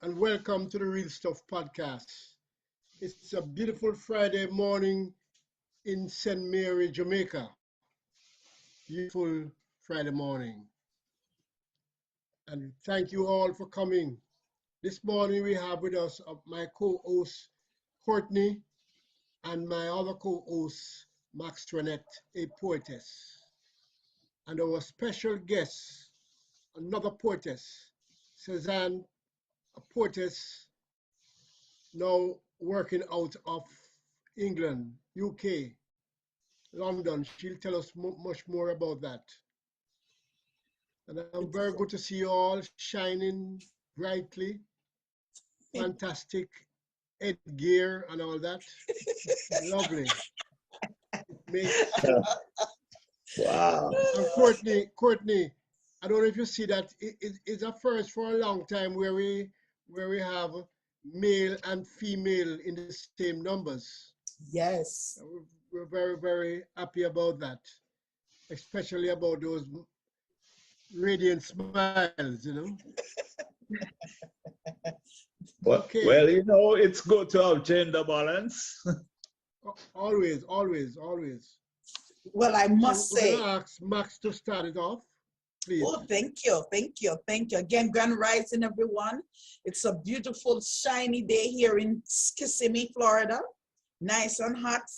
and welcome to the Real Stuff podcast. It's a beautiful Friday morning in St. Mary, Jamaica. Beautiful Friday morning. And thank you all for coming. This morning we have with us my co-host Courtney and my other co-host Max Toinette, a poetess. And our special guest, another poetess, Cezanne, a poetess now working out of England, UK, London. She'll tell us much more about that. And I'm very good to see you all shining brightly, fantastic headgear and all that. Lovely. Wow. And Courtney, I don't know if you see that it's a first for a long time where we have male and female in the same numbers. Yes. We're very, very happy about that, especially about those radiant smiles, you know. Well, Okay. well, you know, it's good to have gender balance. Always, always, always. Well, I must We're say. gonna ask Max to start it off, please. Oh, thank you, thank you, thank you. Again, Grand Rising, everyone. It's a beautiful, shiny day here in Kissimmee, Florida. Nice and hot.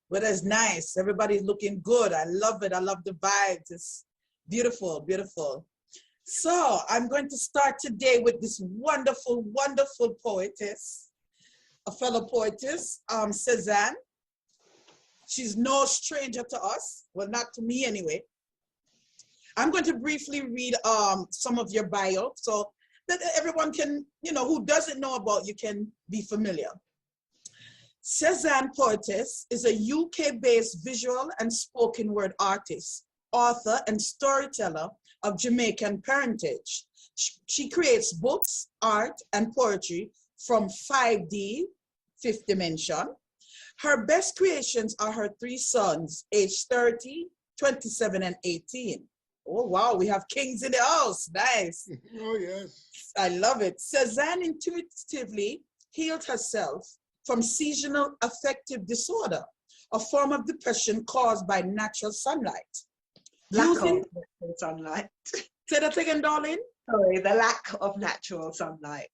Weather's nice. Everybody's looking good. I love it. I love the vibes. It's beautiful, beautiful. So I'm going to start today with this wonderful, wonderful poetess, a fellow poetess, Cezanne. She's no stranger to us. Well, not to me anyway. I'm going to briefly read some of your bio so that everyone can, you know, who doesn't know about you can be familiar. Cezanne Poetess is a UK-based visual and spoken word artist, author, and storyteller of Jamaican parentage. She creates books, art, and poetry from 5D, fifth dimension. Her best creations are her three sons, aged 30, 27, and 18. Oh, wow, we have kings in the house. Nice. Oh, yes. I love it. Cezanne intuitively healed herself from seasonal affective disorder, a form of depression caused by natural sunlight. Lack of natural sunlight. Say that again, darling. Sorry, the lack of natural sunlight.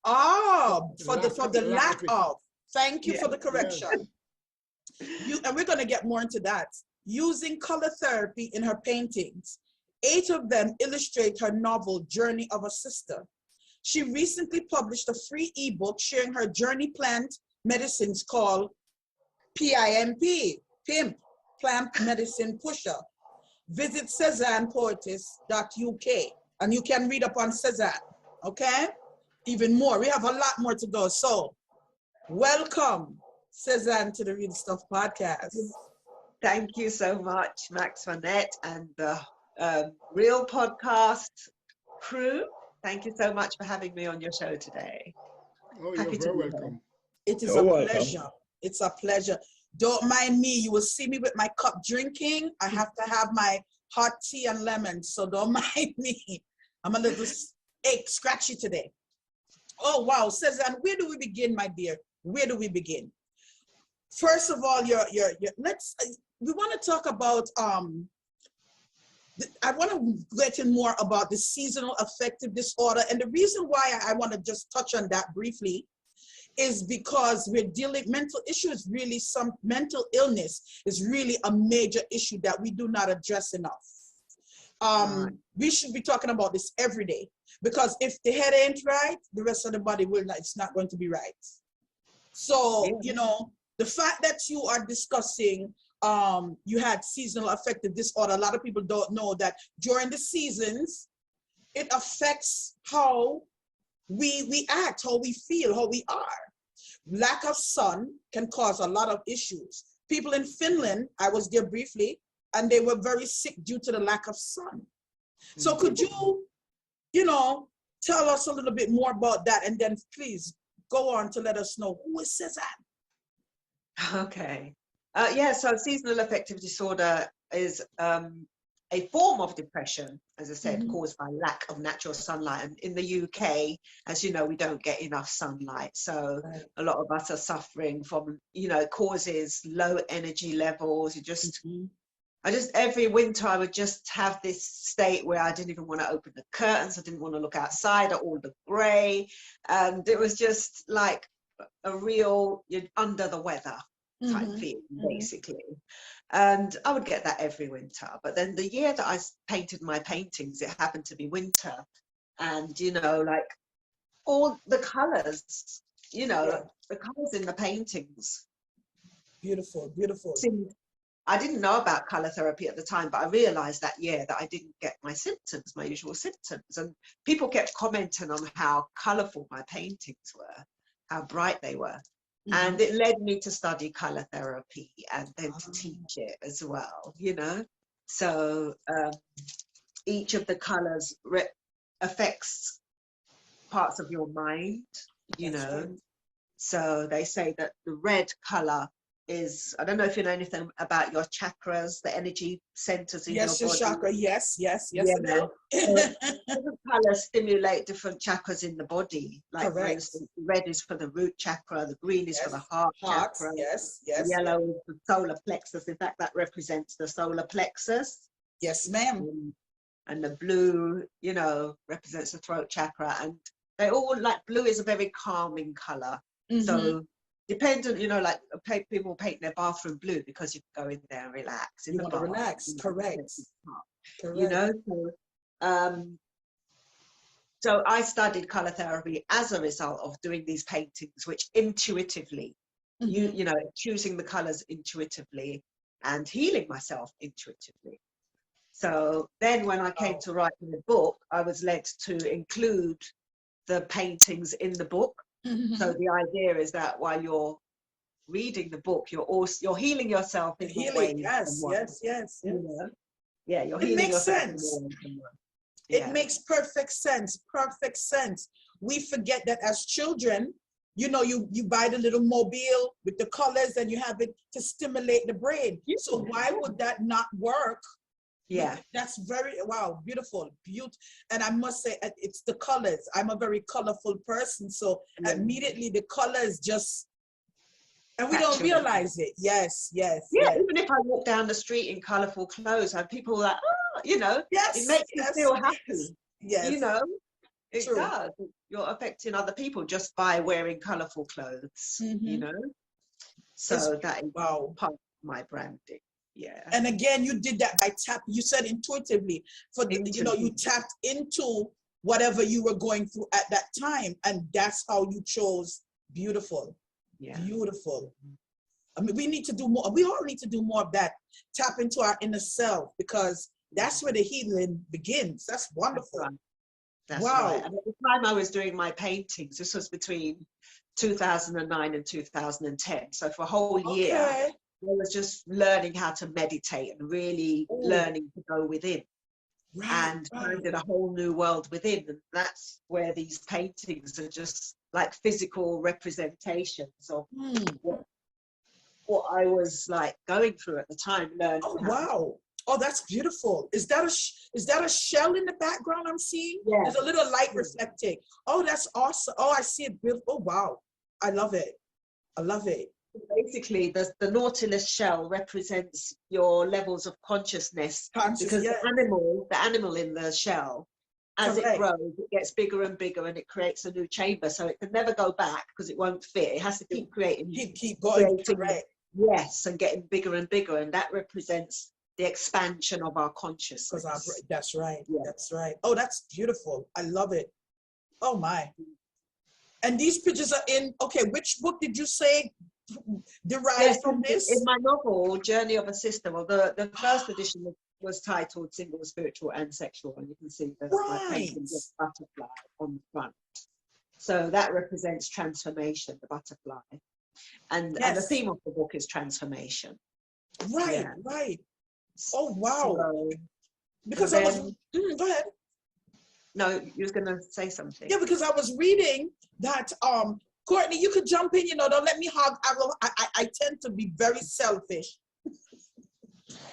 Oh, for the lack of. Thank you for the correction. Yes. And we're going to get more into that. Using color therapy in her paintings, 8 of them illustrate her novel, Journey of a Sister. She recently published a free ebook sharing her journey plant medicines called PiMP, Plant Medicine Pusher. Visit CezannePoetess.uk and you can read up on Cezanne, okay? Even more, we have a lot more to go. So welcome, Cezanne, to the Real Stuff podcast. Thank you so much, Max Toinette and the Real Podcast crew. Thank you so much for having me on your show today. Oh, Happy you're to very be here. welcome. It is You're a welcome. pleasure. It's a pleasure. Don't mind me. You will see me with my cup drinking. I have to have my hot tea and lemon, so don't mind me. I'm a little scratchy today. Oh, wow. Cezanne, where do we begin, my dear? Where do we begin? First of all, we want to talk about, I want to get in more about the seasonal affective disorder. And the reason why I want to just touch on that briefly is because mental issues really, mental illness is really a major issue that we do not address enough. We should be talking about this every day, because if the head ain't right, the rest of the body it's not going to be right. So, you know, the fact that you are discussing, you had seasonal affective disorder, a lot of people don't know that during the seasons, it affects how we act, how we feel, how we are. Lack of sun can cause a lot of issues. People in Finland, I was there briefly, and they were very sick due to the lack of sun. So could you, you know, tell us a little bit more about that, and then please go on to let us know who is Cezanne. Okay. Yeah, so seasonal affective disorder is a form of depression, as I said, caused by lack of natural sunlight. And in the UK, as you know, we don't get enough sunlight. So a lot of us are suffering from, you know, it causes low energy levels. You just, every winter, I would just have this state where I didn't even want to open the curtains. I didn't want to look outside at all the grey. And it was just like a real, you're under the weather type feeling, basically. And I would get that every winter. But then the year that I painted my paintings, it happened to be winter. And, you know, like all the colours, you know, the colours in the paintings. Beautiful, beautiful. I didn't know about colour therapy at the time, but I realised that year that I didn't get my symptoms, my usual symptoms. And people kept commenting on how colourful my paintings were, how bright they were. And it led me to study colour therapy and then to teach it as well, you know. So each of the colours affects parts of your mind, you know. Right. So they say that the red colour is, I don't know if you know anything about your chakras, the energy centers in your body. Yes, your chakra. Yes. Yeah. So different colors stimulate different chakras in the body. Like, for instance, red is for the root chakra, the green is for the heart chakra, the yellow is the solar plexus. In fact, that represents the solar plexus. Yes, ma'am. And the blue, you know, represents the throat chakra. And they all, like, blue is a very calming color. So dependent, you know, like people paint their bathroom blue because you can go in there and relax. You want to relax, correct. You know, so I studied colour therapy as a result of doing these paintings, which intuitively, you know, choosing the colours intuitively and healing myself intuitively. So then when I came to writing the book, I was led to include the paintings in the book. So the idea is that while you're reading the book, you're healing yourself in healing. Yes. You know? Yeah, you're healing. It makes yourself sense. It makes perfect sense. Perfect sense. We forget that as children, you know, you buy the little mobile with the colors and you have it to stimulate the brain. So why would that not work? Yeah, that's very, wow, beautiful. And I must say, it's the colors. I'm a very colorful person, so immediately the colors just, and we don't realize it. Yes. Yeah, even if I walk down the street in colorful clothes, and people are like, oh, you know, it makes you feel happy. Yes, you know, it does. You're affecting other people just by wearing colorful clothes. You know, so that is part of my branding. Yeah. And again, you did that by tapping. You said intuitively, you know, you tapped into whatever you were going through at that time, and that's how you chose. Beautiful. Yeah. Beautiful. I mean, we need to do more. We all need to do more of that. Tap into our inner self, because that's where the healing begins. That's wonderful. That's right. And at the time I was doing my paintings, this was between 2009 and 2010. So for a whole year, I was just learning how to meditate and really learning to go within and finding a whole new world within. And that's where these paintings are just like physical representations of what I was like going through at the time. Learning. Oh, wow. Oh, that's beautiful. Is that a shell in the background I'm seeing? Yeah. There's a little light reflecting. Oh, that's awesome. Oh, I see it beautiful. Oh, wow. I love it. I love it. Basically, the nautilus shell represents your levels of consciousness, because the animal in the shell, as it grows, it gets bigger and bigger, and it creates a new chamber, so it can never go back because it won't fit. It has to keep creating, keep going. Yes, and getting bigger and bigger, and that represents the expansion of our consciousness. That's right. Yeah. That's right. Oh, that's beautiful. I love it. Oh my. And these pictures are in. Okay, which book did you say derived from this? In my novel, Journey of a Sister, well, the first edition was titled Single, Spiritual and Sexual, and you can see my painting of butterfly on the front. So that represents transformation, the butterfly. And the theme of the book is transformation. Right, right. Oh, wow. So, because I was, go ahead. No, you was going to say something. Yeah, because I was reading that, Courtney, you could jump in, you know, don't let me hog. I tend to be very selfish.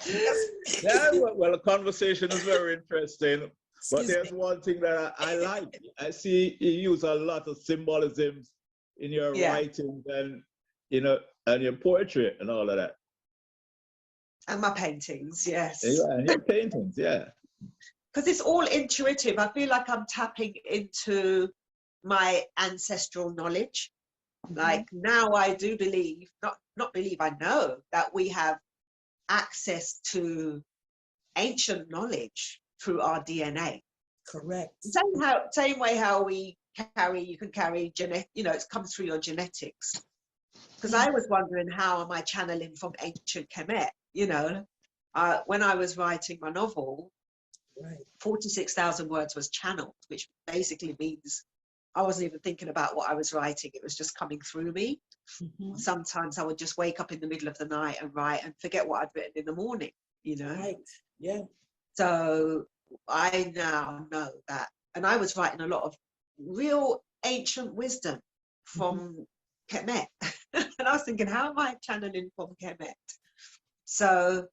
Yeah, well, the conversation is very interesting. But Excuse there's me. one thing that I like. I see you use a lot of symbolisms in your Yeah. writings and, you know, and your poetry and all of that. And my paintings, yes. Yeah, and your paintings, yeah. Because it's all intuitive. I feel like I'm tapping into my ancestral knowledge. Like now I do believe, not believe, I know that we have access to ancient knowledge through our DNA. Correct. Same way how we carry, you can carry genetic, you know, it comes through your genetics. Because I was wondering, how am I channeling from ancient Kemet? You know, when I was writing my novel, 46,000 words was channeled, which basically means I wasn't even thinking about what I was writing. It was just coming through me. Sometimes I would just wake up in the middle of the night and write and forget what I'd written in the morning, you know? Right. Yeah. So I now know that. And I was writing a lot of real ancient wisdom from Kemet. And I was thinking, how am I channeling from Kemet? So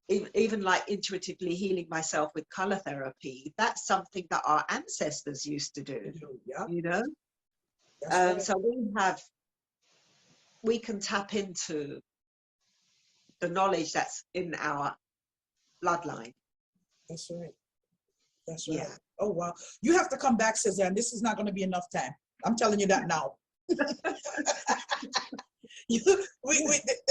even like intuitively healing myself with color therapy, that's something that our ancestors used to do, you know? Right. So we can tap into the knowledge that's in our bloodline. That's right. That's right. Yeah. Oh, wow. You have to come back, Cezanne. This is not going to be enough time. I'm telling you that now.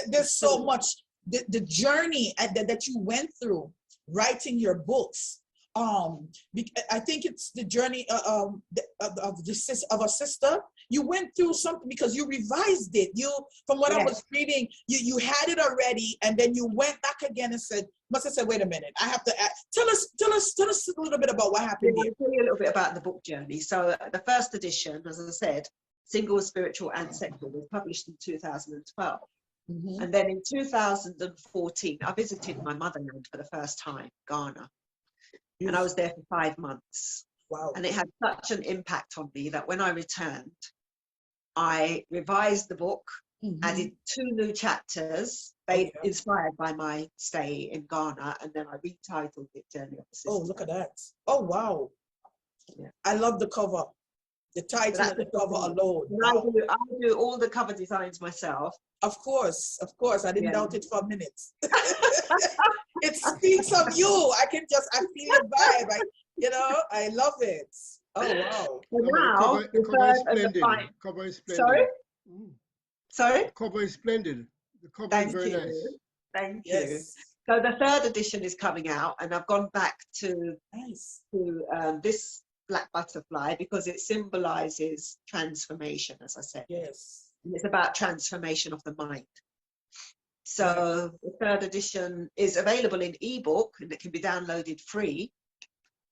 There's so much, the journey that you went through writing your books. I think it's the journey of a sister. You went through something because you revised it. From what I was reading, you had it already, and then you went back again and must have said, wait a minute, I have to tell us a little bit about what happened here. I'll tell you a little bit about the book journey. So the first edition, as I said, Single, Spiritual and Sexual, was published in 2012. And then in 2014, I visited my motherland for the first time, Ghana. And I was there for 5 months. Wow. And it had such an impact on me that when I returned, I revised the book, added 2 new chapters, inspired by my stay in Ghana, and then I retitled it Journey of the Sister. Oh, look at that. Oh, wow. Yeah. I love the cover. The title and the cover alone. Wow. I do all the cover designs myself. Of course. I didn't doubt it for a minute. It speaks of you. I feel your vibe. I love it. Oh, wow. Now, the cover is splendid. Cover is splendid. Sorry? The cover is splendid. The cover is very nice. Thank you. So the 3rd edition is coming out, and I've gone back to this black butterfly because it symbolizes transformation, as I said. Yes. And it's about transformation of the mind. So the 3rd edition is available in ebook, and it can be downloaded free.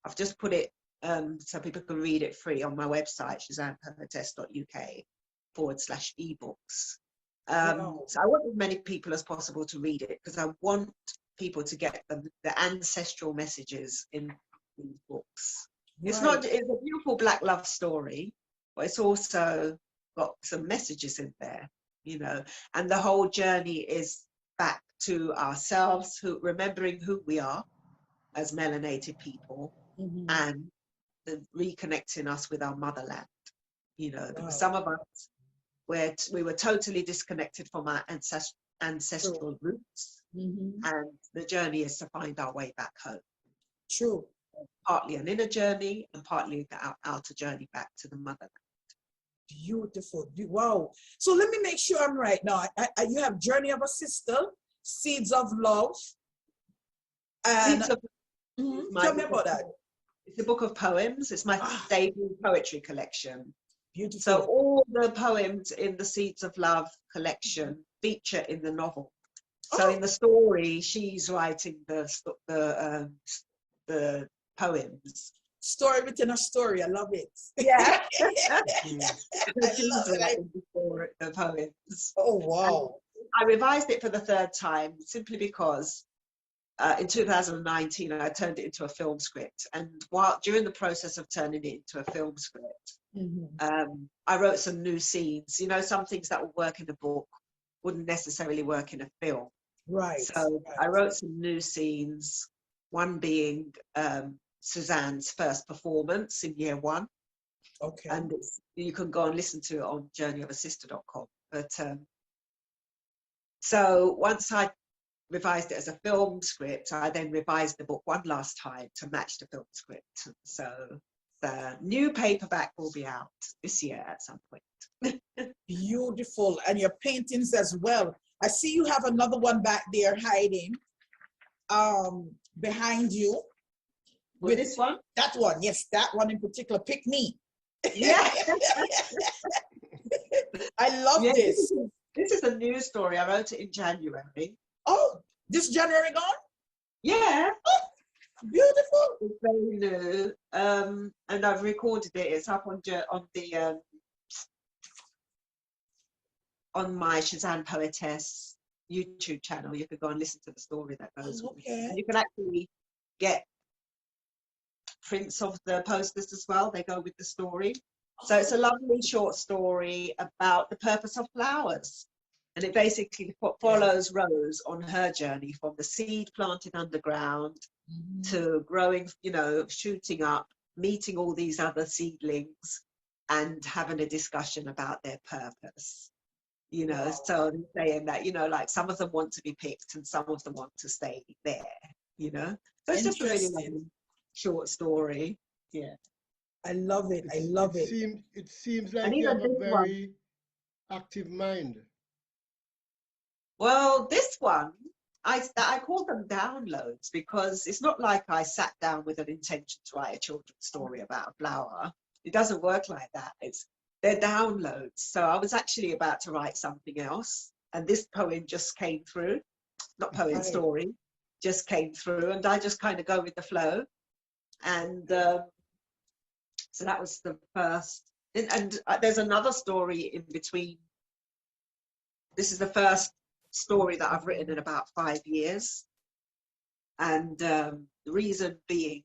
I've just put it so people can read it free on my website, CezannePoetess.uk/ebooks. So I want as many people as possible to read it because I want people to get the ancestral messages in these books. It's a beautiful Black love story, but it's also got some messages in there, and the whole journey is back to ourselves, remembering who we are as melanated people, and reconnecting us with our motherland, because some of us, we were totally disconnected from our ancestral roots, and the journey is to find our way back home. True. Partly an inner journey and partly the outer journey back to the motherland. Beautiful. Wow. So let me make sure I'm right now. You have Journey of a Sister, Seeds of Love, and tell me about that. It's a book of poems. It's my debut poetry collection. Beautiful. So all the poems in the Seeds of Love collection feature in the novel. So in the story, she's writing the poems. Story within a story. I love it. Yeah. The poems. Oh, wow. I revised it for the 3rd time simply because in 2019, I turned it into a film script. And during the process of turning it into a film script, I wrote some new scenes. Some things that would work in a book wouldn't necessarily work in a film. Right. So I wrote some new scenes, one being Suzanne's first performance in year 1. Okay. And you can go and listen to it on journeyofassister.com. But so once I revised it as a film script, I then revised the book one last time to match the film script. So the new paperback will be out this year at some point. Beautiful. And your paintings as well. I see you have another one back there hiding behind you. With this one? That one, yes, that one in particular. Pick me. Yeah. I love this. This is a new story. I wrote it in January. Oh, this January gone? Yeah. Oh, beautiful. It's very new. And I've recorded it. It's up on my Cezanne Poetess YouTube channel. You can go and listen to the story that goes with it. And you can actually get prints of the posters as well. They go with the story. So it's a lovely short story about the purpose of flowers. And it basically follows Rose on her journey from the seed planted underground to growing, you know, shooting up, meeting all these other seedlings and having a discussion about their purpose. You know, so they're saying that, you know, like some of them want to be picked and some of them want to stay there, you know. So it's just a really lovely short story. Yeah. I love it. I love it. It seems like you have a very active mind. Well, this one, I call them downloads because it's not like I sat down with an intention to write a children's story about a flower. It doesn't work like that. They're downloads. So I was actually about to write something else, and this poem just came through. Not poem, story, just came through, and I just kind of go with the flow. And so that was the first. And there's another story in between. This is the first story that I've written in about 5 years. And the reason being,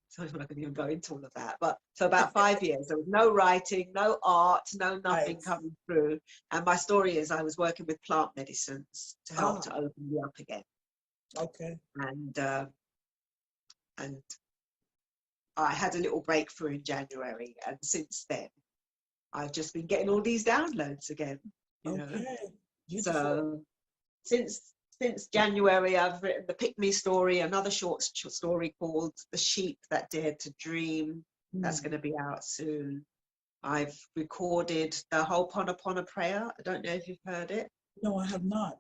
so I'm not going to even go into all of that, but so about 5 years, there was no writing, no art, no nothing coming through. And my story is I was working with plant medicines to help to open me up again. Okay. And I had a little breakthrough in January, and since then I've just been getting all these downloads again. You know? So since January, I've written the Pick Me story, another short story called The Sheep That Dared to Dream. That's going to be out soon. I've recorded the Ho'oponopono prayer. I don't know if you've heard it. No, I have not.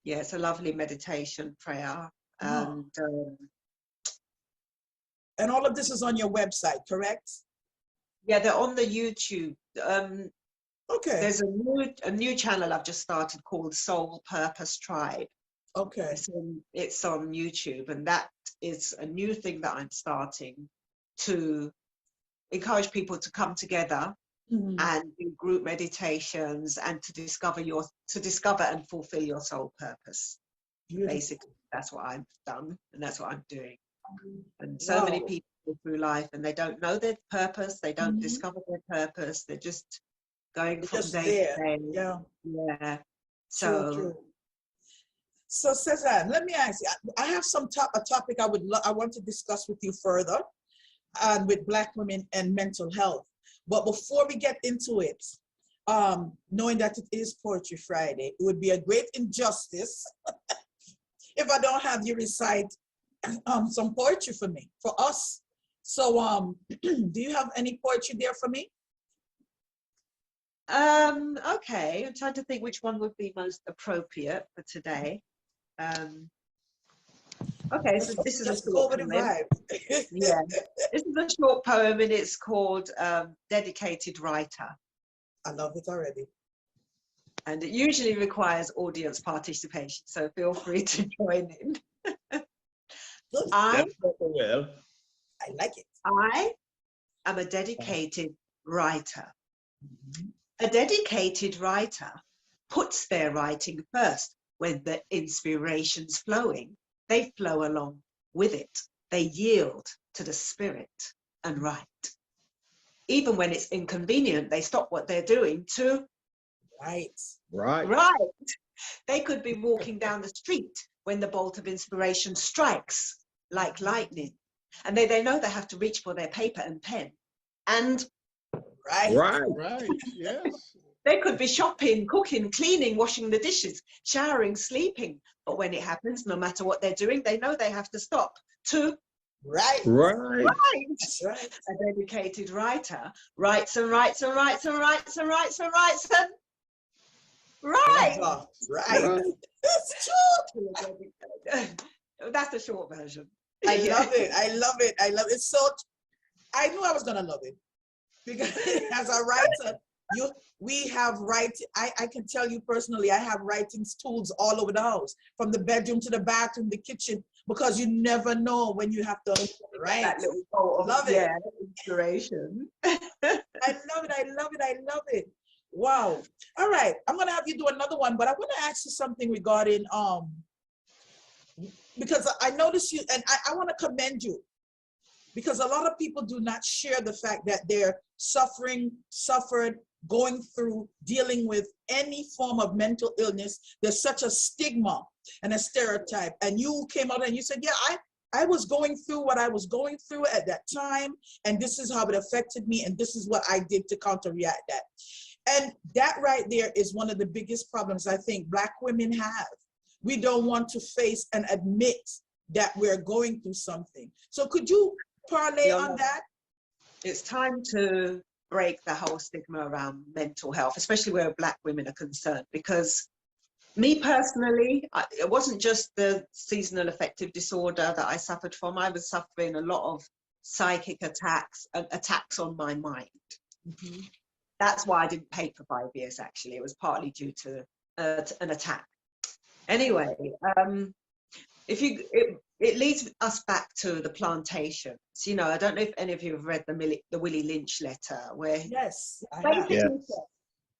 Yeah, it's a lovely meditation prayer. And all of this is on your website, correct? Yeah, they're on the YouTube. Okay. There's a new channel I've just started called Soul Purpose Tribe. Okay. It's on YouTube, and that is a new thing that I'm starting to encourage people to come together and do group meditations and to discover and fulfill your soul purpose. Beautiful. Basically, that's what I've done, and that's what I'm doing. And so many people go through life and they don't know their purpose, they don't discover their purpose, they're just going from day to day. Yeah. So true. So Cezanne, let me ask you, I have a topic I want to discuss with you further, and with Black women and mental health. But before we get into it, knowing that it is Poetry Friday, it would be a great injustice if I don't have you recite some poetry for us. So do you have any poetry there for me? Okay, I'm trying to think which one would be most appropriate for today. Okay, so this is a short poem. Yeah, this is a short poem, and it's called Dedicated Writer. I love it already. And it usually requires audience participation, so feel free to join in. I like it. I am a dedicated writer. A dedicated writer puts their writing first. When the inspiration's flowing, they flow along with it. They yield to the spirit and write. Even when it's inconvenient, they stop what they're doing to Right. Right. Right. They could be walking down the street when the bolt of inspiration strikes like lightning. And they know they have to reach for their paper and pen. And Right. Right. Right. Yes. they could be shopping, cooking, cleaning, washing the dishes, showering, sleeping. But when it happens, no matter what they're doing, they know they have to stop to Right. Right. write. That's right. A dedicated writer writes and writes and writes and writes and writes and writes and writes. Right. Right. That's true. That's the short version. I Yeah. love it. I love it. I love it. So I knew I was gonna love it because as a writer, we have I can tell you personally, I have writing tools all over the house, from the bedroom to the bathroom, the kitchen, because you never know when you have to write. That little bolt of, Love it. yeah, inspiration. I love it. I love it. I love it. Wow. All right. I'm gonna have you do another one, but I want to ask you something regarding because I noticed you, and I want to commend you, because a lot of people do not share the fact that they're suffered, going through, dealing with any form of mental illness. There's such a stigma and a stereotype. And you came out and you said, yeah, I was going through what I was going through at that time, and this is how it affected me, and this is what I did to counteract that. And that right there is one of the biggest problems I think Black women have. We don't want to face and admit that we're going through something. So could you parlay on that? It's time to break the whole stigma around mental health, especially where Black women are concerned, because me personally, it wasn't just the seasonal affective disorder that I suffered from. I was suffering a lot of psychic attacks on my mind. Mm-hmm. That's why I didn't paint for 5 years, actually. It was partly due to an attack. Anyway, it leads us back to the plantations. You know, I don't know if any of you have read the Willie Lynch letter, where Yes, I basically have. Yes. says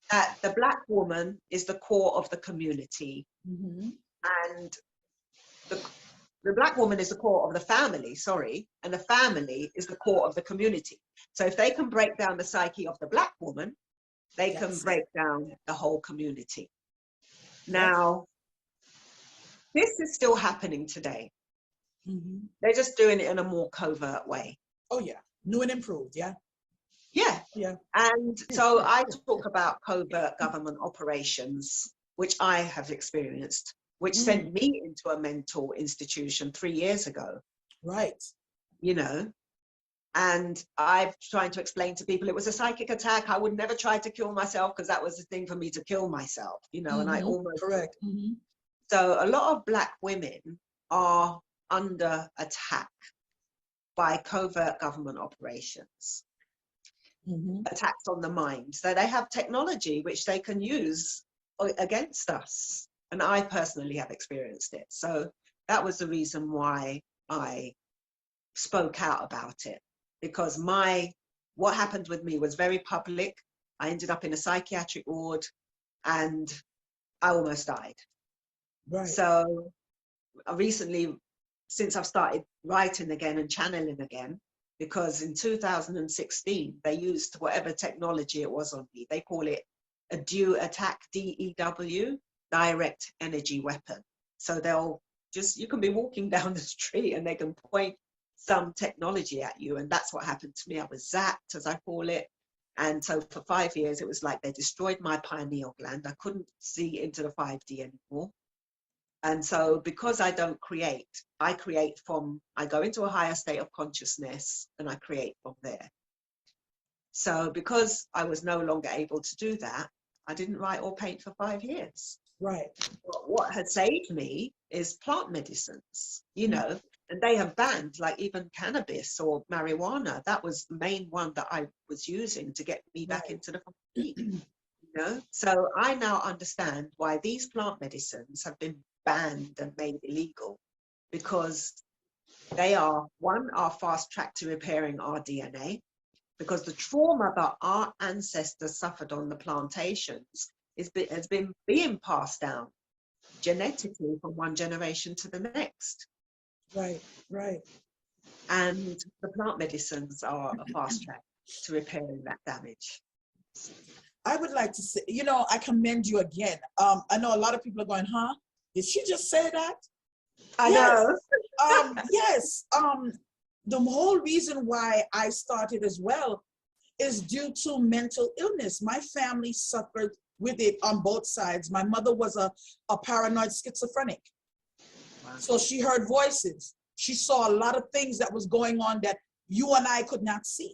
that the Black woman is the core of the community, Mm-hmm. and the Black woman is the core of the family, and the family is the core of the community. So if they can break down the psyche of the Black woman, they can Yes. break down the whole community. Now, this is still happening today. Mm-hmm. They're just doing it in a more covert way. Oh yeah, new and improved. Yeah. Yeah. Yeah. And so I talk about covert government operations, which I have experienced, which sent me into a mental institution 3 years ago. Right. You know, and I've tried to explain to people it was a psychic attack. I would never try to kill myself, because that was the thing for me to kill myself, you know, and I almost. Correct. Mm-hmm. So a lot of Black women are under attack by covert government operations, attacks on the mind. So they have technology which they can use against us. And I personally have experienced it. So that was the reason why I spoke out about it, because what happened with me was very public. I ended up in a psychiatric ward and I almost died. Right. So recently, since I've started writing again and channeling again, because in 2016, they used whatever technology it was on me. They call it a DEW attack, DEW, direct energy weapon. So you can be walking down the street and they can point some technology at you. And that's what happened to me. I was zapped, as I call it. And so for 5 years, it was like they destroyed my pineal gland. I couldn't see into the 5D anymore. And so because I don't create, I go into a higher state of consciousness and I create from there. So because I was no longer able to do that, I didn't write or paint for 5 years. Right. But what has saved me is plant medicines, you know, and they have banned, like, even cannabis or marijuana. That was the main one that I was using to get me back into the fight, you know. So I now understand why these plant medicines have been banned and made illegal, because they are fast track to repairing our DNA, because the trauma that our ancestors suffered on the plantations has been being passed down genetically from one generation to the next. Right. Right. And the plant medicines are a fast track to repairing that damage. I would like to say, you know, I commend you again. I know a lot of people are going, huh? Did she just say that? I Yes. know. Yes. The whole reason why I started as well is due to mental illness. My family suffered with it on both sides. My mother was a paranoid schizophrenic. Wow. So she heard voices. She saw a lot of things that was going on that you and I could not see.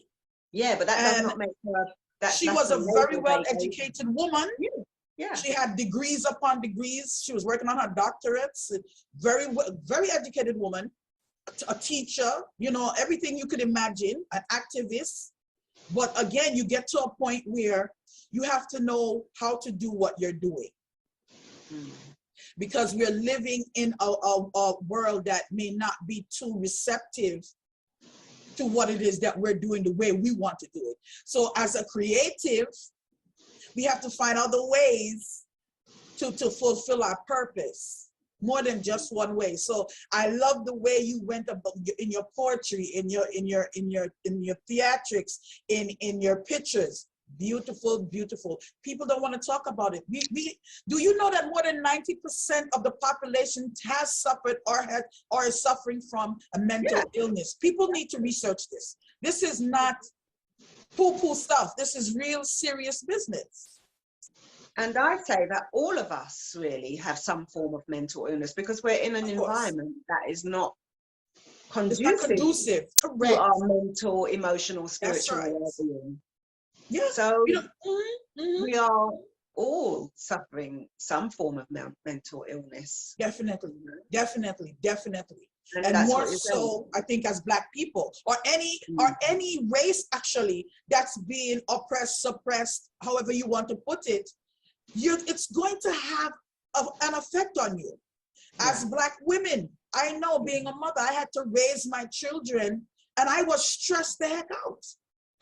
Yeah, but that does And not make her. she was a very well-educated woman. Yeah. Yeah. She had degrees upon degrees. She was working on her doctorates. Very educated woman, a teacher, you know, everything you could imagine, an activist. But again, you get to a point where you have to know how to do what you're doing. Because we're living in a world that may not be too receptive to what it is that we're doing the way we want to do it. So as a creative, we have to find other ways to fulfill our purpose, more than just one way. So I love the way you went about in your poetry, in your theatrics, in your pictures. Beautiful, beautiful. People don't want to talk about it. Do you know that more than 90% of the population has suffered or is suffering from a mental illness? People need to research this. This is not poo-poo stuff. This is real serious business. And I say that all of us really have some form of mental illness because we're in an environment that is not conducive Correct. to our mental, emotional, spiritual well-being. Yeah. So we are all suffering some form of mental illness. Definitely, definitely, definitely. And more so, I think, as Black people or any race actually that's being oppressed, suppressed, however you want to put it, it's going to have an effect on you. As Black women, I know, being a mother, I had to raise my children and I was stressed the heck out.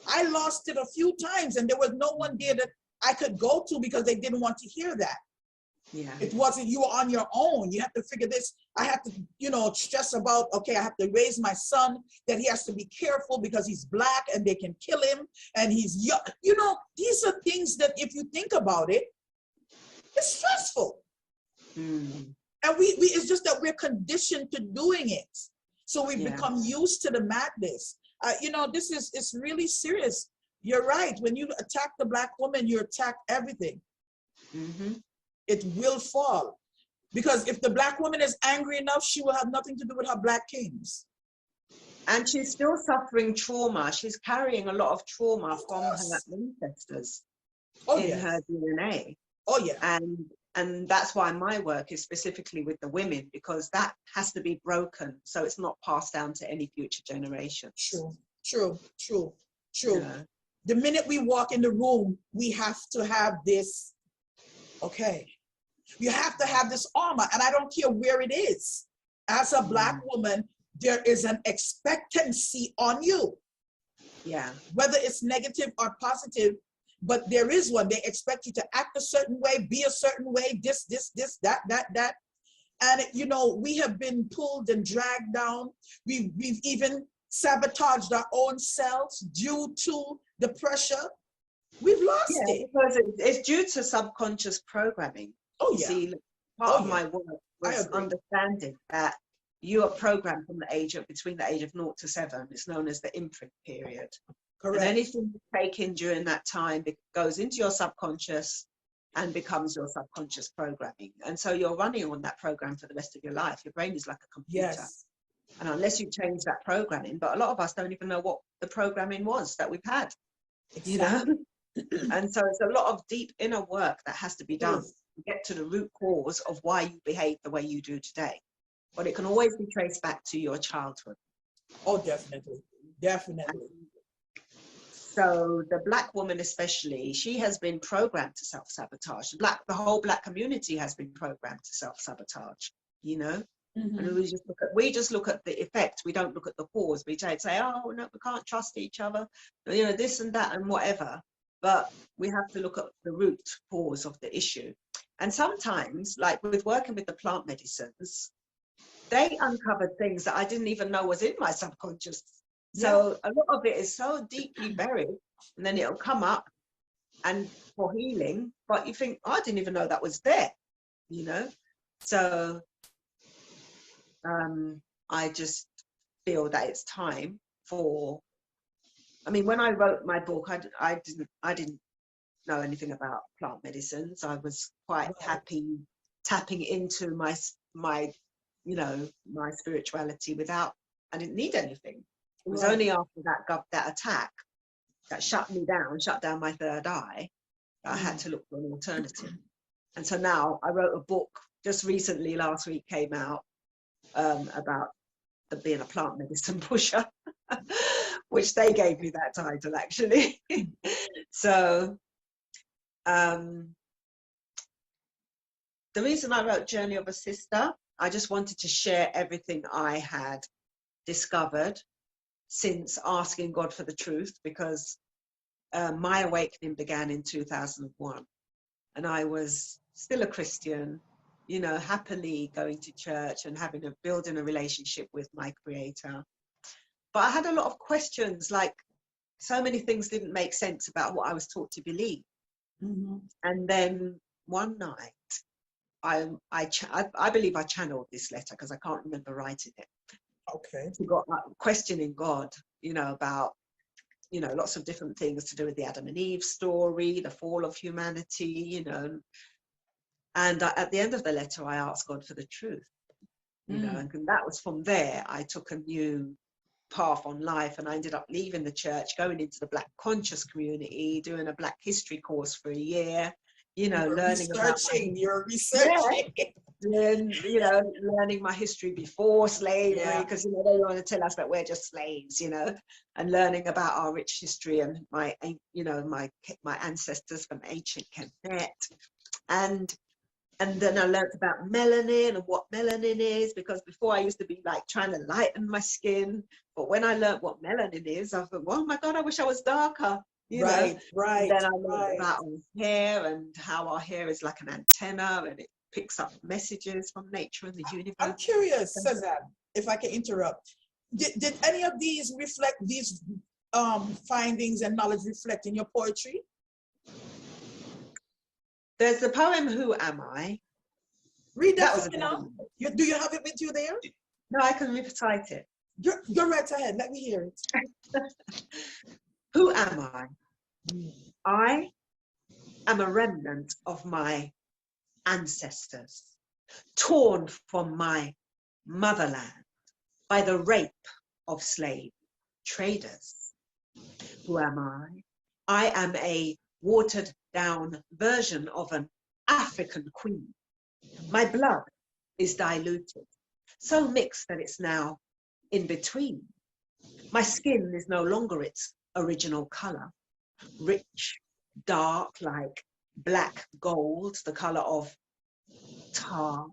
I lost it a few times and there was no one there that I could go to because they didn't want to hear that. Yeah. It wasn't, you were on your own. You have to figure this. I have to, you know, stress about, okay, I have to raise my son, that he has to be careful because he's Black and they can kill him and he's young. You know, these are things that if you think about it, it's stressful. And it's just that we're conditioned to doing it. So we've become used to the madness. You know, it's really serious. You're right. When you attack the Black woman, you attack everything. It will fall. Because if the Black woman is angry enough, she will have nothing to do with her Black kings. And she's still suffering trauma. She's carrying a lot of trauma from her ancestors in her DNA. Oh, yeah. And that's why my work is specifically with the women, because that has to be broken so it's not passed down to any future generations. True. Yeah. The minute we walk in the room, we have to have this, okay, you have to have this armor, and I don't care where it is. As a Black woman, there is an expectancy on you. Yeah. Whether it's negative or positive, but there is one. They expect you to act a certain way, be a certain way, this, that. And, you know, we have been pulled and dragged down. We've even sabotaged our own selves due to the pressure. We've lost it. Because it's due to subconscious programming. Oh, yeah. See, part of my work was understanding that you are programmed from between the age of 0 to 7. It's known as the imprint period. Correct. And anything you take in during that time goes into your subconscious and becomes your subconscious programming. And so you're running on that program for the rest of your life. Your brain is like a computer. Yes. And unless you change that programming, but a lot of us don't even know what the programming was that we've had. Exactly. You know? And so it's a lot of deep inner work that has to be done to get to the root cause of why you behave the way you do today. But it can always be traced back to your childhood. Oh, definitely. Definitely. So the Black woman especially, she has been programmed to self-sabotage. The whole Black community has been programmed to self-sabotage, you know? And we just look at the effect. We don't look at the cause. We say, oh, no, we can't trust each other, you know, this and that and whatever. But we have to look at the root cause of the issue. And sometimes, like with working with the plant medicines, they uncovered things that I didn't even know was in my subconscious. So a lot of it is so deeply buried, and then it'll come up and for healing, but you think, oh, I didn't even know that was there, you know? So I just feel that it's time for, I mean, when I wrote my book, I didn't know anything about plant medicines. I was quite happy tapping into my you know, my spirituality without, I didn't need anything. It was only after that attack that shut down my third eye, that I had to look for an alternative. And so now I wrote a book just recently, last week came out, about being a plant medicine pusher, which they gave me that title actually. So the reason I wrote Journey of a Sister, I just wanted to share everything I had discovered since asking God for the truth, because my awakening began in 2001, and I was still a Christian, you know, happily going to church and building a relationship with my Creator. But I had a lot of questions, like so many things didn't make sense about what I was taught to believe. And then one night, I believe I channeled this letter because I can't remember writing it. Okay. I got questioning God, you know, about, you know, lots of different things to do with the Adam and Eve story, the fall of humanity, you know. And at the end of the letter, I asked God for the truth, you know, and that was from there, I took a new path on life, and I ended up leaving the church, going into the Black conscious community, doing a Black history course for a year, you know, learning You're researching. you know, learning my history before slavery, because you know they want to tell us that we're just slaves, you know, and learning about our rich history and my, you know, my ancestors from ancient Kemet, and then I learned about melanin and what melanin is, because before I used to be like trying to lighten my skin, but when I learned what melanin is, I thought, oh my God, I wish I was darker. You know? Right. And then I learned about our hair and how our hair is like an antenna and it picks up messages from nature and the universe. I'm curious, Cezanne, if I can interrupt. Did any of these findings and knowledge reflect in your poetry? There's the poem, Who Am I? Read that for me now. Do you have it with you there? No, I can recite it. Go right ahead. Let me hear it. Who am I? I am a remnant of my ancestors, torn from my motherland by the rape of slave traders. Who am I? I am a watered down version of an African queen. My blood is diluted, so mixed that it's now in between. My skin is no longer its original color, rich, dark, like black gold, the color of tar.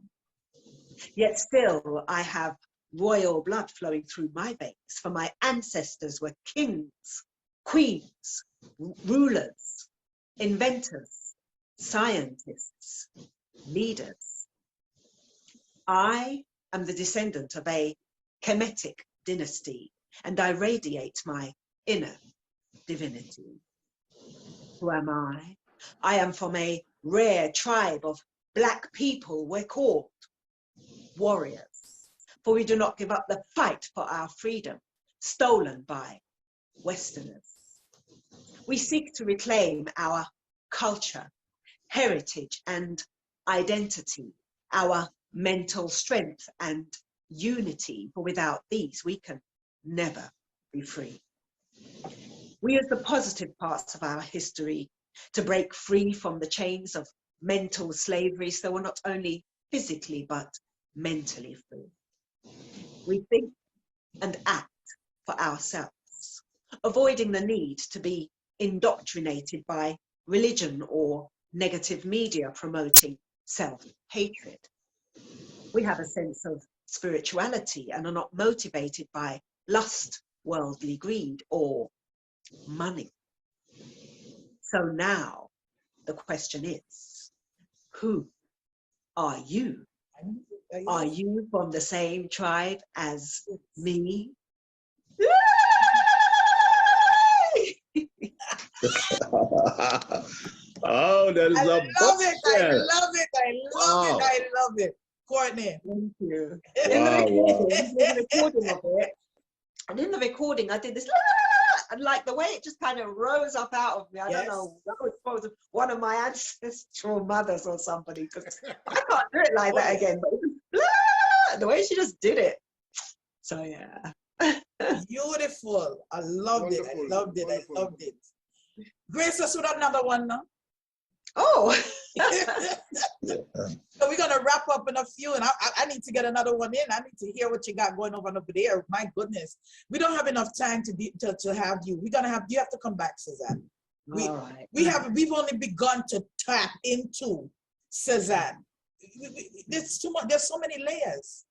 Yet still I have royal blood flowing through my veins, for my ancestors were kings, queens, rulers, inventors, scientists, leaders. I am the descendant of a Kemetic dynasty, and I radiate my inner divinity. Who am I? I am from a rare tribe of Black people. We're called warriors, for we do not give up the fight for our freedom, stolen by Westerners. We seek to reclaim our culture, heritage, and identity, our mental strength and unity, for without these we can never be free. We use the positive parts of our history to break free from the chains of mental slavery, so we're not only physically but mentally free. We think and act for ourselves, avoiding the need to be indoctrinated by religion or negative media promoting self-hatred. We have a sense of spirituality and are not motivated by lust, worldly greed, or money. So now the question is, who are you? Are you from the same tribe as me? Oh, that is I a love it. I bombshell. love it. I love it. Wow. I love it. Courtney. Thank you. Wow, wow. In the recording of it, and in the recording, I did this, "La, la, la, la," and like the way it just kind of rose up out of me. I don't know. That was probably one of my ancestral mothers or somebody, because I can't do it like that again. But it was, "La, la, la, la," the way she just did it. So yeah. Beautiful. I loved it. I Wonderful, loved it. wonderful. I loved it. Grace us with another one now. Oh. So we're gonna wrap up in a few, and I need to get another one in. I need to hear what you got going on over there. My goodness, we don't have enough time to have you. We're gonna have you have to come back, Cezanne. All right. We've only begun to tap into Cezanne. There's too much. There's so many layers.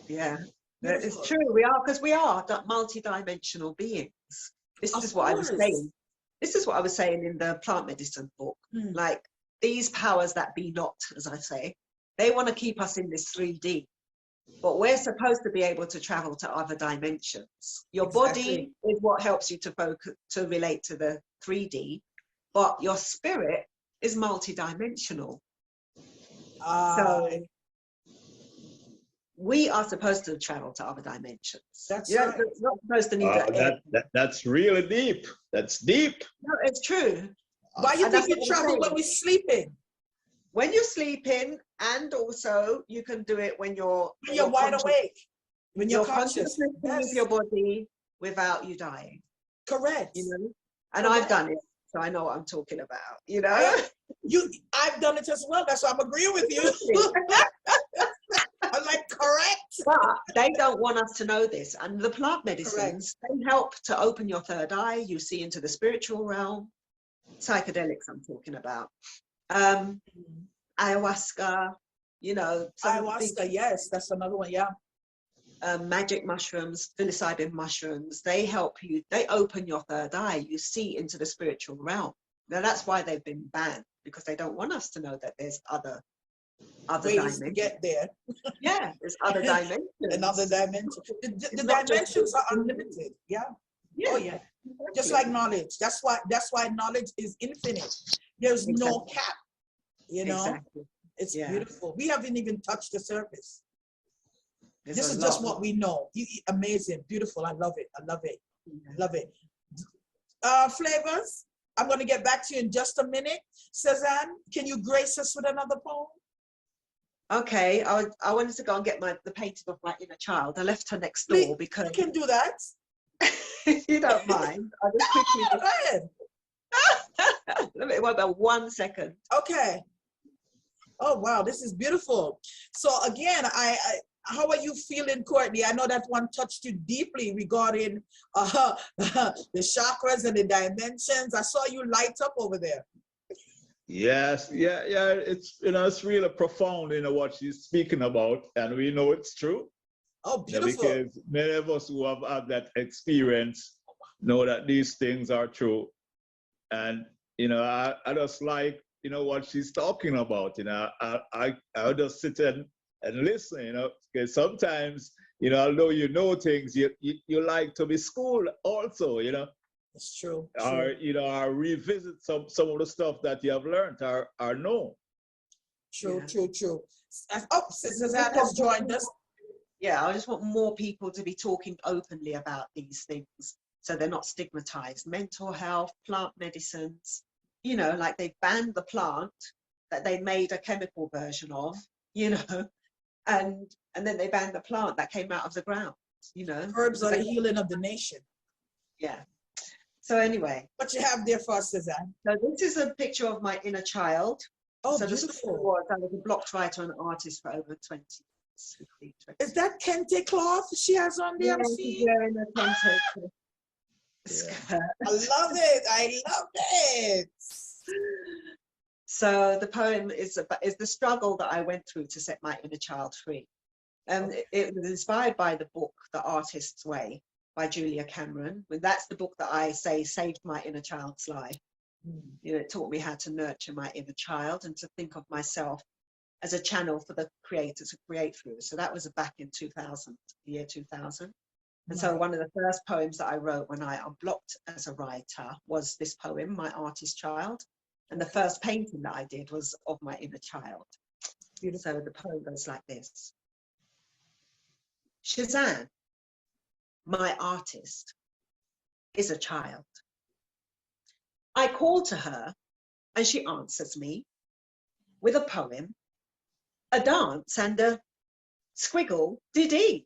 Yeah, Beautiful. it's true. We are, because we are multi-dimensional beings. This Of is what I was course. saying. This is what I was saying in the plant medicine book. Mm. Like, these powers that be not, as I say, they want to keep us in this 3D. But we're supposed to be able to travel to other dimensions. Your body is what helps you to focus, to relate to the 3D, but your spirit is multi-dimensional. So we are supposed to travel to other dimensions. That's You're right. not supposed to need That's really deep. That's deep. No, it's true. Why you And think that's we what I'm travel when saying. we're sleeping? When you're sleeping, and also you can do it when you're Wide conscious. awake. When you're Your conscious. consciousness can Yes. leave your body without you dying. Correct. You know, and Correct. I've done it, so I know what I'm talking about. You know, I've done it as well. That's why I'm agreeing with you. I'm like, correct. but they don't want us to know this. And the plant medicines, they help to open your third eye. You see into the spiritual realm. Psychedelics, I'm talking about. Ayahuasca, you know. Ayahuasca, yes, that's another one, yeah. Magic mushrooms, psilocybin mushrooms, they help you, they open your third eye. You see into the spiritual realm. Now that's why they've been banned, because they don't want us to know that there's other ways dimensions. to get there. Yeah, there's other dimensions. Another dimension. The not just dimensions are unlimited. Yeah. Yeah. Oh yeah. Just like knowledge. That's why knowledge is infinite. There's no cap. You know. Exactly. It's Yeah. beautiful. We haven't even touched the surface. There's This a is just lot. what we know. Amazing, beautiful. I love it. I love it. Yeah. Love it. Flavors. I'm going to get back to you in just a minute. Cezanne, can you grace us with another poem? Okay, I wanted to go and get the painting of my inner child. I left her next door because You can do that. if you don't mind. I'll just quickly Go ahead. it won't be 1 second. Okay. Oh wow, this is beautiful. So again, how are you feeling, Courtney? I know that one touched you deeply regarding the chakras and the dimensions. I saw you light up over there. Yes, yeah. It's it's really profound, what she's speaking about, and we know it's true. Oh, beautiful. Because many of us who have had that experience know that these things are true. And I just like what she's talking about. I just sit and listen. Because sometimes although things, you like to be schooled also. It's true. Or or revisit some of the stuff that you have learned or know. True, Yeah. true. Oh, Cezanne has joined us. Yeah, I just want more people to be talking openly about these things, so they're not stigmatized. Mental health, plant medicines, like they banned the plant that they made a chemical version of, and then they banned the plant that came out of the ground, Herbs are the healing of the nation. Yeah. So anyway. What you have there for us, Cezanne? So this is a picture of my inner child. Oh, so beautiful. I was a blocked writer and artist for over 20 years. Is that kente cloth she has on there? Yeah, she's wearing a kente skirt. I love it. I love it. So the poem is the struggle that I went through to set my inner child free. It was inspired by the book, The Artist's Way, by Julia Cameron. That's the book that I say saved my inner child's life. It taught me how to nurture my inner child and to think of myself as a channel for the creator to create through. So that was back in 2000, the year 2000. And so one of the first poems that I wrote when I unblocked as a writer was this poem, My Artist Child. And the first painting that I did was of my inner child. Beautiful. So the poem goes like this. Cezanne, my artist, is a child. I call to her and she answers me with a poem, a dance and a squiggle dee.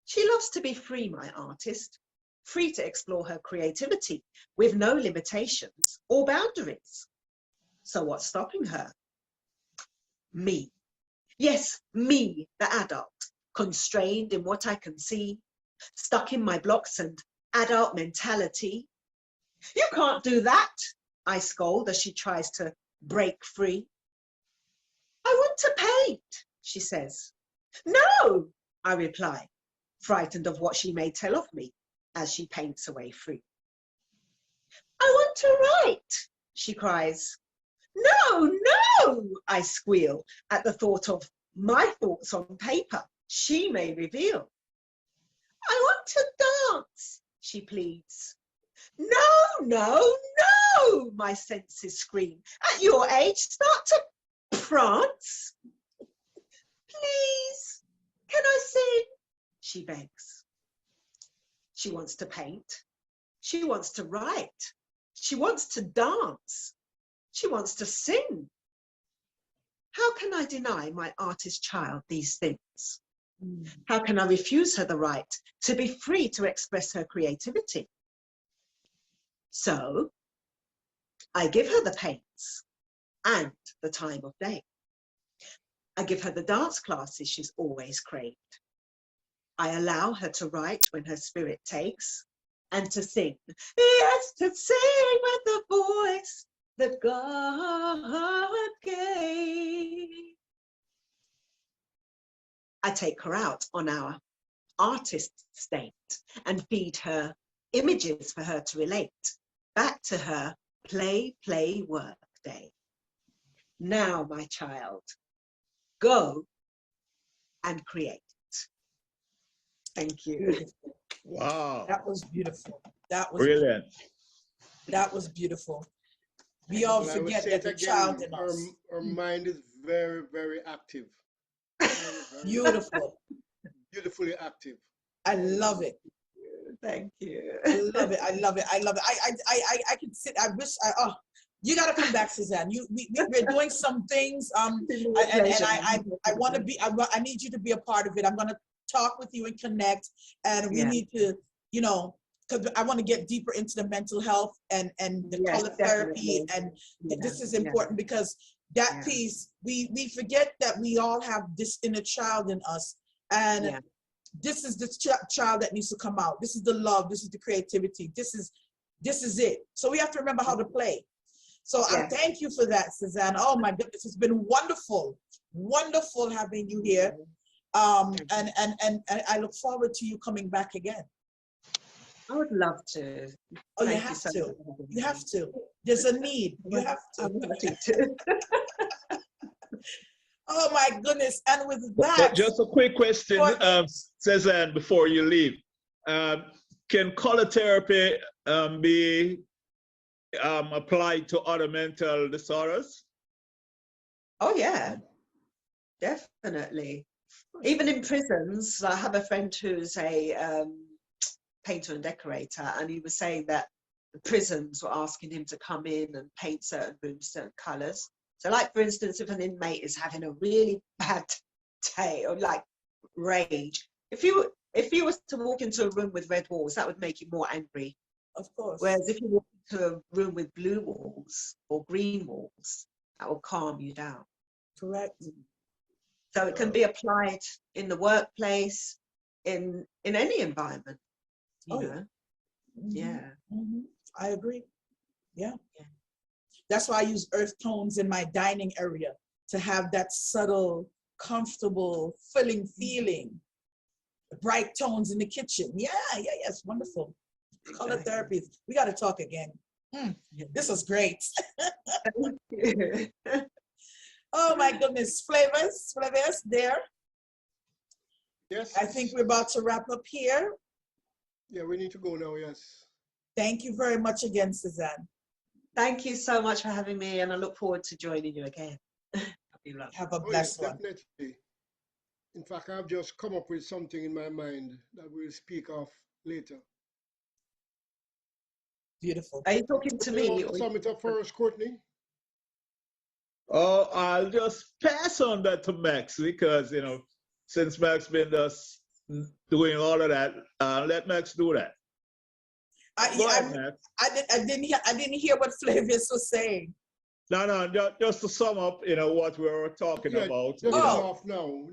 She loves to be free, my artist, free to explore her creativity with no limitations or boundaries. So what's stopping her? Me. Yes, me, the adult, constrained in what I can see, stuck in my blocks and adult mentality. You can't do that, I scold as she tries to break free. I want to paint, she says. No, I reply, frightened of what she may tell of me as she paints away free. I want to write, she cries. No, no, I squeal at the thought of my thoughts on paper she may reveal. I want to dance, she pleads. No, no, no, my senses scream. At your age, start to prance. Please, can I sing? She begs. She wants to paint. She wants to write. She wants to dance. She wants to sing. How can I deny my artist child these things? How can I refuse her the right to be free to express her creativity? So I give her the paints and the time of day. I give her the dance classes she's always craved. I allow her to write when her spirit takes and to sing. Yes, to sing with the voice that God gave. I take her out on our artist state and feed her images for her to relate back to her play, play, work day. Now, my child, go and create. Thank you. Wow. That was beautiful. That was Brilliant. That was beautiful. We all Well, I would forget say that it the again, child in us. our mind is very, very active. Very Beautiful. beautifully active. I love it. Thank you. I love it. I love it. I love it. I can sit. I wish. Oh, you got to come back, Cezanne. We're doing some things. I want to be. I need you to be a part of it. I'm going to talk with you and connect. And we need to, you know, because I want to get deeper into the mental health and the color therapy. And this is important because that piece, we forget that we all have this inner child in us. And this is the child that needs to come out. This is the love. This is the creativity. This is it. So we have to remember how to play. So I thank you for that, Cezanne. Oh my goodness, it's been wonderful, wonderful having you here. And I look forward to you coming back again. I would love to. Oh, you have to. You have to. There's a need. You have to. I'm happy to. Oh my goodness. And with that. But just a quick question, Cezanne, before you leave. Can color therapy be applied to other mental disorders? Oh yeah, definitely. Even in prisons, I have a friend who's a painter and decorator, and he was saying that the prisons were asking him to come in and paint certain rooms, certain colors. So like, for instance, if an inmate is having a really bad day or like rage, if you was to walk into a room with red walls, that would make you more angry. Of course. Whereas if you walk into a room with blue walls or green walls, that will calm you down. Correct. So it can be applied in the workplace, in any environment, you know. Yeah. I agree. Yeah. That's why I use earth tones in my dining area to have that subtle, comfortable, filling feeling. Bright tones in the kitchen. Yes, wonderful. Color therapies. We got to talk again. This was great. Oh my goodness, Flavors there. Yes. I think we're about to wrap up here. Yeah, we need to go now, yes. Thank you very much again, Cezanne. Thank you so much for having me, and I look forward to joining you again. Have a Oh, yes, blessed one. definitely. In fact, I've just come up with something in my mind that we'll speak of later. Beautiful. Are you talking to me? You want to sum it up for us, Courtney? Oh, I'll just pass on that to Max because, since Max been just doing all of that, let Max do that. Go ahead, Max. I didn't hear what Flavius was saying. No, just to sum up, what we were talking about. Just off now.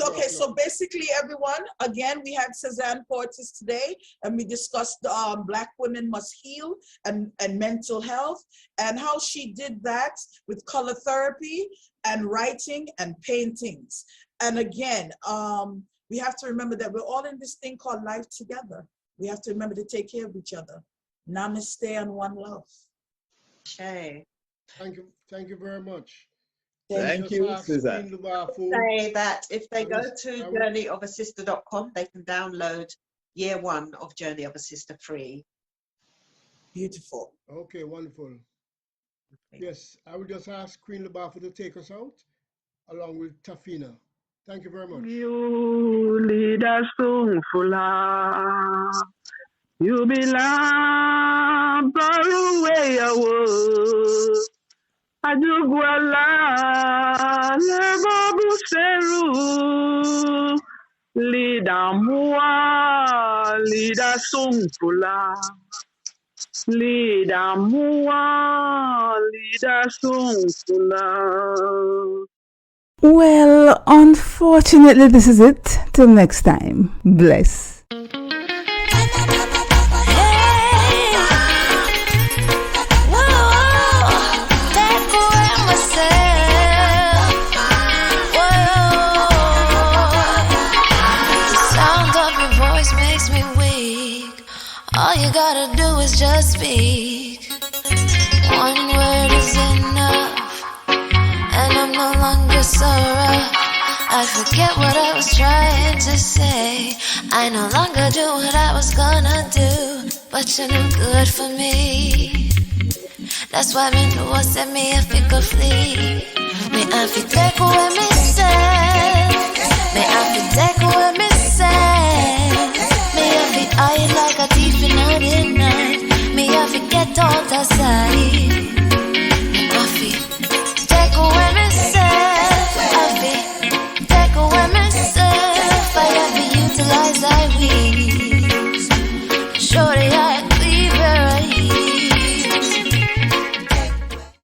Okay, so basically, everyone, again, we had Cezanne Poetess today, and we discussed Black women must heal and mental health, and how she did that with color therapy and writing and paintings. And again, we have to remember that we're all in this thing called life together. We have to remember to take care of each other. Namaste and one love. Shay. Thank you very much. Thank you, Suzanne. Say that if they go to journeyofassister.com, they can download year 1 of Journey of a Sister free. Beautiful. Okay, wonderful. Yes, I will just ask Queen Labafu to take us out, along with Tafina. Thank you very much. You lead us to Fula. You belong far away away. Ajugwala lebobu seru. Lida mua, lida sungfula. Lida mua, lida sungfula. Well, unfortunately, this is it. Till next time. Bless. All you gotta do is just speak. One word is enough, and I'm no longer so rough. I forget what I was trying to say. I no longer do what I was gonna do, but you're no good for me. That's why me know what set me if it could flee. Me have to take away me say. Me have to take away me say. Me have to hide like a thief in the night. Me have to get out the side. Me have to take away myself. I have to take away myself. I have to utilize my wings. Surely I